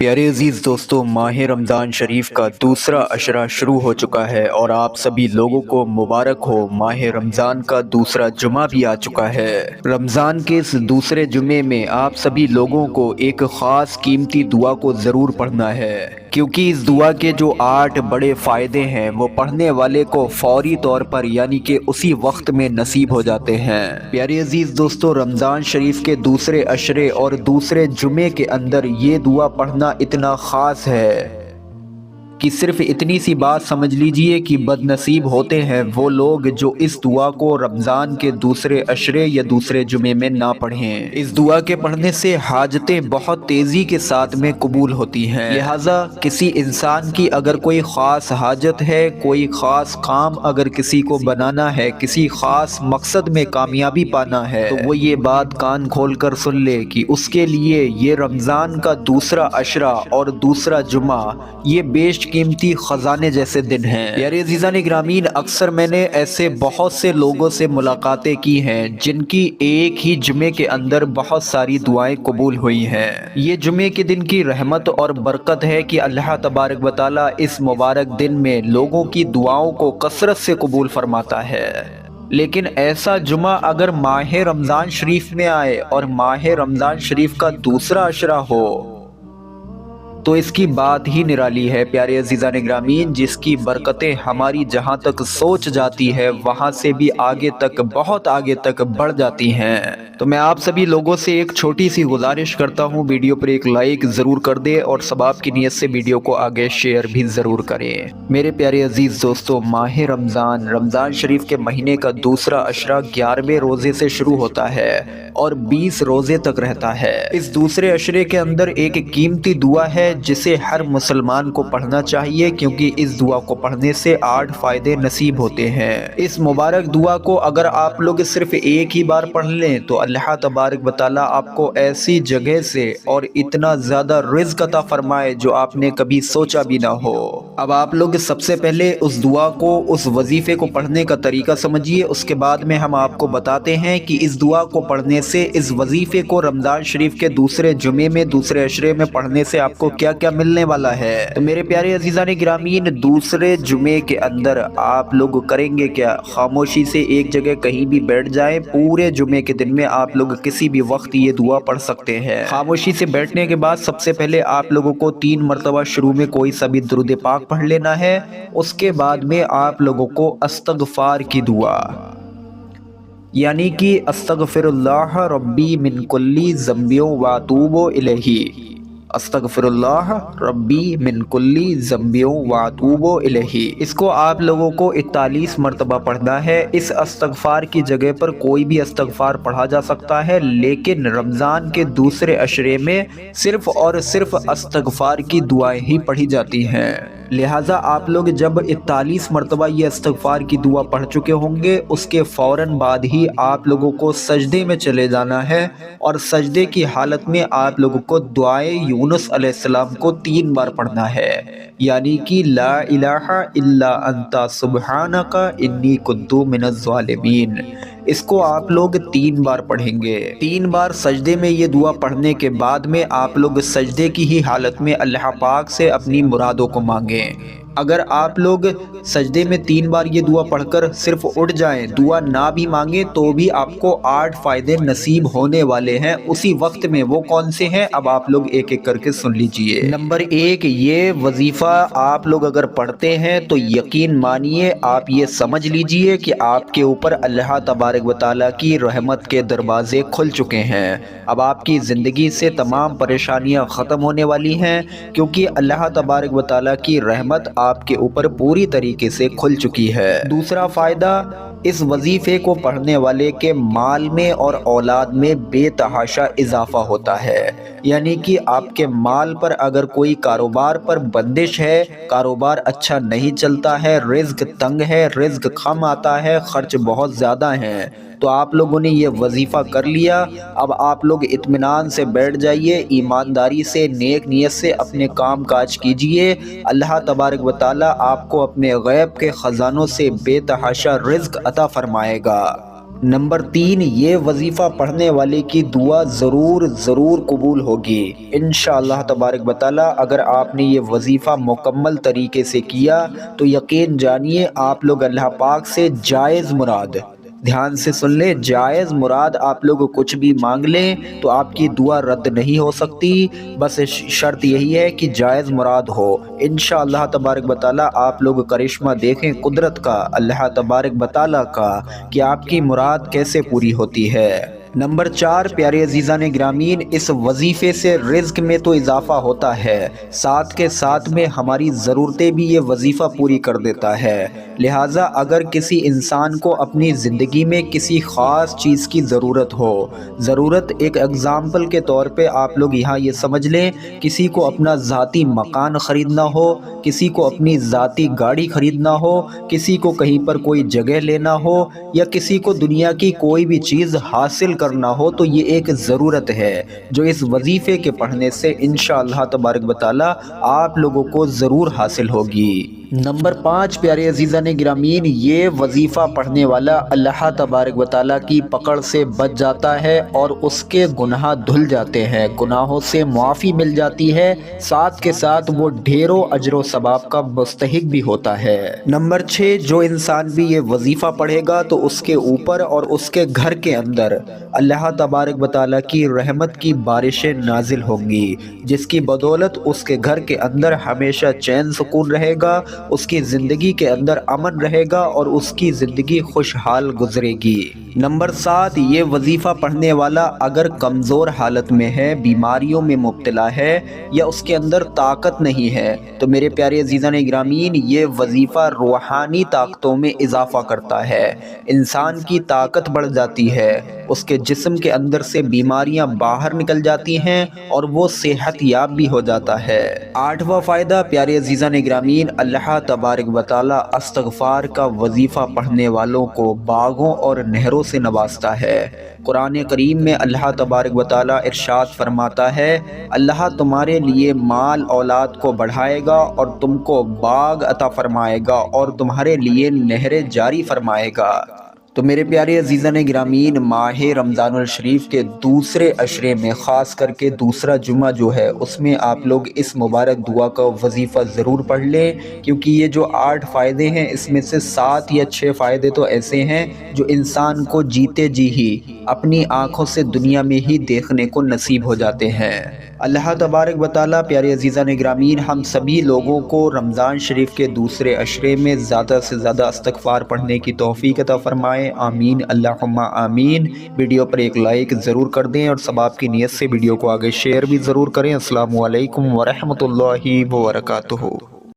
پیارے عزیز دوستو، ماہ رمضان شریف کا دوسرا عشرہ شروع ہو چکا ہے اور آپ سبھی لوگوں کو مبارک ہو۔ ماہ رمضان کا دوسرا جمعہ بھی آ چکا ہے۔ رمضان کے اس دوسرے جمعے میں آپ سبھی لوگوں کو ایک خاص قیمتی دعا کو ضرور پڑھنا ہے، کیونکہ اس دعا کے جو 8 بڑے فائدے ہیں وہ پڑھنے والے کو فوری طور پر یعنی کہ اسی وقت میں نصیب ہو جاتے ہیں۔ پیارے عزیز دوستو، رمضان شریف کے دوسرے عشرے اور دوسرے جمعے کے اندر یہ دعا پڑھنا اتنا خاص ہے کہ صرف اتنی سی بات سمجھ لیجئے کہ بد نصیب ہوتے ہیں وہ لوگ جو اس دعا کو رمضان کے دوسرے عشرے یا دوسرے جمعے میں نہ پڑھیں۔ اس دعا کے پڑھنے سے حاجتیں بہت تیزی کے ساتھ میں قبول ہوتی ہیں، لہٰذا کسی انسان کی اگر کوئی خاص حاجت ہے، کوئی خاص کام اگر کسی کو بنانا ہے، کسی خاص مقصد میں کامیابی پانا ہے، تو وہ یہ بات کان کھول کر سن لے کہ اس کے لیے یہ رمضان کا دوسرا عشرہ اور دوسرا جمعہ یہ بیش قیمتی خزانے جیسے دن ہیں۔ پیارے عزیزان گرامی، اکثر میں نے ایسے بہت سے لوگوں سے ملاقاتیں کی ہیں جن کی ایک ہی جمعے کے اندر بہت ساری دعائیں قبول ہوئی ہیں۔ یہ جمعے کے دن کی رحمت اور برکت ہے کہ اللہ تبارک و تعالی اس مبارک دن میں لوگوں کی دعاؤں کو کثرت سے قبول فرماتا ہے۔ لیکن ایسا جمعہ اگر ماہ رمضان شریف میں آئے اور ماہ رمضان شریف کا دوسرا عشرہ ہو تو اس کی بات ہی نرالی ہے۔ پیارے عزیزان گرامی، جس کی برکتیں ہماری جہاں تک سوچ جاتی ہے وہاں سے بھی آگے تک، بہت آگے تک بڑھ جاتی ہیں۔ تو میں آپ سبھی لوگوں سے ایک چھوٹی سی گزارش کرتا ہوں، ویڈیو پر ایک لائک ضرور کر دیں اور ثواب کی نیت سے ویڈیو کو آگے شیئر بھی ضرور کریں۔ میرے پیارے عزیز دوستو، ماہ رمضان شریف کے مہینے کا دوسرا عشرہ 11ویں روزے سے شروع ہوتا ہے اور 20 روزے تک رہتا ہے۔ اس دوسرے عشرے کے اندر ایک قیمتی دعا ہے جسے ہر مسلمان کو پڑھنا چاہیے، کیونکہ اس دعا کو پڑھنے سے 8 فائدے نصیب ہوتے ہیں۔ اس مبارک دعا کو اگر آپ لوگ صرف ایک ہی بار پڑھ لیں تو اللہ تبارک و تعالی آپ کو ایسی جگہ سے اور اتنا زیادہ رزق عطا فرمائے جو آپ نے کبھی سوچا بھی نہ ہو۔ اب آپ لوگ سب سے پہلے اس دعا کو، اس وظیفے کو پڑھنے کا طریقہ سمجھیے، اس کے بعد میں ہم آپ کو بتاتے ہیں کہ اس دعا کو پڑھنے سے، اس وظیفے کو رمضان شریف کے دوسرے جمعے میں، دوسرے عشرے میں پڑھنے سے آپ کو کیا کیا ملنے والا ہے۔ تو میرے پیارے عزیزان گرامی، دوسرے جمعے کے اندر آپ لوگ کریں گے کیا؟ خاموشی سے ایک جگہ کہیں بھی بیٹھ جائیں، پورے جمعے کے دن میں آپ لوگ کسی بھی وقت یہ دعا پڑھ سکتے ہیں۔ خاموشی سے بیٹھنے کے بعد سب سے پہلے آپ لوگوں کو 3 مرتبہ شروع میں کوئی سا بھی درود پاک پڑھ لینا ہے، اس کے بعد میں آپ لوگوں کو استغفار کی دعا، یعنی کہ استغفر اللہ ربی من کل ذنب واتوب الیہ، استغفر اللہ ربی من کل ذنب واتوب الیہ، اس کو آپ لوگوں کو 41 مرتبہ پڑھنا ہے۔ اس استغفار کی جگہ پر کوئی بھی استغفار پڑھا جا سکتا ہے، لیکن رمضان کے دوسرے عشرے میں صرف اور صرف استغفار کی دعائیں ہی پڑھی جاتی ہیں، لہٰذا آپ لوگ جب 41 مرتبہ یہ استغفار کی دعا پڑھ چکے ہوں گے، اس کے فوراً بعد ہی آپ لوگوں کو سجدے میں چلے جانا ہے، اور سجدے کی حالت میں آپ لوگوں کو دعائے یونس علیہ السلام کو 3 بار پڑھنا ہے، یعنی کہ لا الہ الا انت سبحانک انی کنت من الظالمین، اس کو آپ لوگ 3 بار پڑھیں گے۔ 3 بار سجدے میں یہ دعا پڑھنے کے بعد میں آپ لوگ سجدے کی ہی حالت میں اللہ پاک سے اپنی مرادوں کو مانگیں۔ اگر آپ لوگ سجدے میں 3 بار یہ دعا پڑھ کر صرف اٹھ جائیں، دعا نہ بھی مانگیں، تو بھی آپ کو 8 فائدے نصیب ہونے والے ہیں اسی وقت میں۔ وہ کون سے ہیں؟ اب آپ لوگ ایک ایک کر کے سن لیجئے۔ نمبر 1، یہ وظیفہ آپ لوگ اگر پڑھتے ہیں تو یقین مانیے، آپ یہ سمجھ لیجئے کہ آپ کے اوپر اللہ تبارک و تعالیٰ کی رحمت کے دروازے کھل چکے ہیں۔ اب آپ کی زندگی سے تمام پریشانیاں ختم ہونے والی ہیں، کیونکہ اللہ تبارک و تعالیٰ کی رحمت آپ کے اوپر پوری طریقے سے کھل چکی ہے۔ دوسرا فائدہ، اس وظیفے کو پڑھنے والے کے مال میں اور اولاد میں بے تحاشا اضافہ ہوتا ہے، یعنی کہ آپ کے مال پر اگر کوئی کاروبار پر بندش ہے، کاروبار اچھا نہیں چلتا ہے، رزق تنگ ہے، رزق کم آتا ہے، خرچ بہت زیادہ ہیں، تو آپ لوگوں نے یہ وظیفہ کر لیا، اب آپ لوگ اطمینان سے بیٹھ جائیے، ایمانداری سے، نیک نیت سے اپنے کام کاج کیجئے، اللہ تبارک و تعالیٰ آپ کو اپنے غیب کے خزانوں سے بے تحاشا رزق عطا فرمائے گا۔ نمبر 3، یہ وظیفہ پڑھنے والے کی دعا ضرور قبول ہوگی انشاءاللہ تبارک و تعالی۔ اگر آپ نے یہ وظیفہ مکمل طریقے سے کیا تو یقین جانیے آپ لوگ اللہ پاک سے جائز مراد، دھیان سے سن لیں، جائز مراد آپ لوگ کچھ بھی مانگ لیں تو آپ کی دعا رد نہیں ہو سکتی، بس شرط یہی ہے کہ جائز مراد ہو۔ انشاءاللہ تبارک و تعالی آپ لوگ کرشمہ دیکھیں قدرت کا، اللہ تبارک و تعالی کا، کہ آپ کی مراد کیسے پوری ہوتی ہے۔ نمبر 4، پیارے عزیزان گرامین، اس وظیفے سے رزق میں تو اضافہ ہوتا ہے، ساتھ کے ساتھ میں ہماری ضرورتیں بھی یہ وظیفہ پوری کر دیتا ہے۔ لہٰذا اگر کسی انسان کو اپنی زندگی میں کسی خاص چیز کی ضرورت ہو، ضرورت ایک اگزامپل کے طور پہ آپ لوگ یہاں یہ سمجھ لیں، کسی کو اپنا ذاتی مکان خریدنا ہو، کسی کو اپنی ذاتی گاڑی خریدنا ہو، کسی کو کہیں پر کوئی جگہ لینا ہو، یا کسی کو دنیا کی کوئی بھی چیز حاصل کرنا ہو، تو یہ ایک ضرورت ہے جو اس وظیفے کے پڑھنے سے انشاءاللہ تبارک و تعالی آپ لوگوں کو ضرور حاصل ہوگی۔ نمبر 5، پیارے عزیزان گرامین، یہ وظیفہ پڑھنے والا اللہ تبارک و تعالیٰ کی پکڑ سے بچ جاتا ہے اور اس کے گناہ دھل جاتے ہیں، گناہوں سے معافی مل جاتی ہے، ساتھ کے ساتھ وہ ڈھیروں اجر و ثواب کا مستحق بھی ہوتا ہے۔ نمبر 6، جو انسان بھی یہ وظیفہ پڑھے گا تو اس کے اوپر اور اس کے گھر کے اندر اللہ تبارک و تعالیٰ کی رحمت کی بارشیں نازل ہوں گی، جس کی بدولت اس کے گھر کے اندر ہمیشہ چین سکون رہے گا، اس کی زندگی کے اندر امن رہے گا اور اس کی زندگی خوشحال گزرے گی۔ نمبر 7، یہ وظیفہ پڑھنے والا اگر کمزور حالت میں ہے، بیماریوں میں مبتلا ہے یا اس کے اندر طاقت نہیں ہے، تو میرے پیارے عزیزان گرامین، یہ وظیفہ روحانی طاقتوں میں اضافہ کرتا ہے، انسان کی طاقت بڑھ جاتی ہے، اس کے جسم کے اندر سے بیماریاں باہر نکل جاتی ہیں اور وہ صحت یاب بھی ہو جاتا ہے۔ 8واں فائدہ پیارے عزیزان گرامین، اللہ تبارک و تعالی استغفار کا وظیفہ پڑھنے والوں کو باغوں اور نہروں سے نوازتا ہے۔ قرآن کریم میں اللہ تبارک و تعالی ارشاد فرماتا ہے، اللہ تمہارے لیے مال اولاد کو بڑھائے گا اور تم کو باغ عطا فرمائے گا اور تمہارے لیے نہریں جاری فرمائے گا۔ تو میرے پیارے عزیزان گرامین، ماہ رمضان الشریف کے دوسرے عشرے میں، خاص کر کے دوسرا جمعہ جو ہے، اس میں آپ لوگ اس مبارک دعا کا وظیفہ ضرور پڑھ لیں، کیونکہ یہ جو 8 فائدے ہیں اس میں سے 7 یا 6 فائدے تو ایسے ہیں جو انسان کو جیتے جی ہی اپنی آنکھوں سے دنیا میں ہی دیکھنے کو نصیب ہو جاتے ہیں۔ اللہ تبارک و تعالی پیارے عزیزان گرامین ہم سبھی لوگوں کو رمضان شریف کے دوسرے عشرے میں زیادہ سے زیادہ استغفار پڑھنے کی توفیق عطا فرمائے، آمین اللہم آمین۔ ویڈیو پر ایک لائک ضرور کر دیں اور ثواب کی نیت سے ویڈیو کو آگے شیئر بھی ضرور کریں۔ السلام علیکم ورحمۃ اللہ وبرکاتہ۔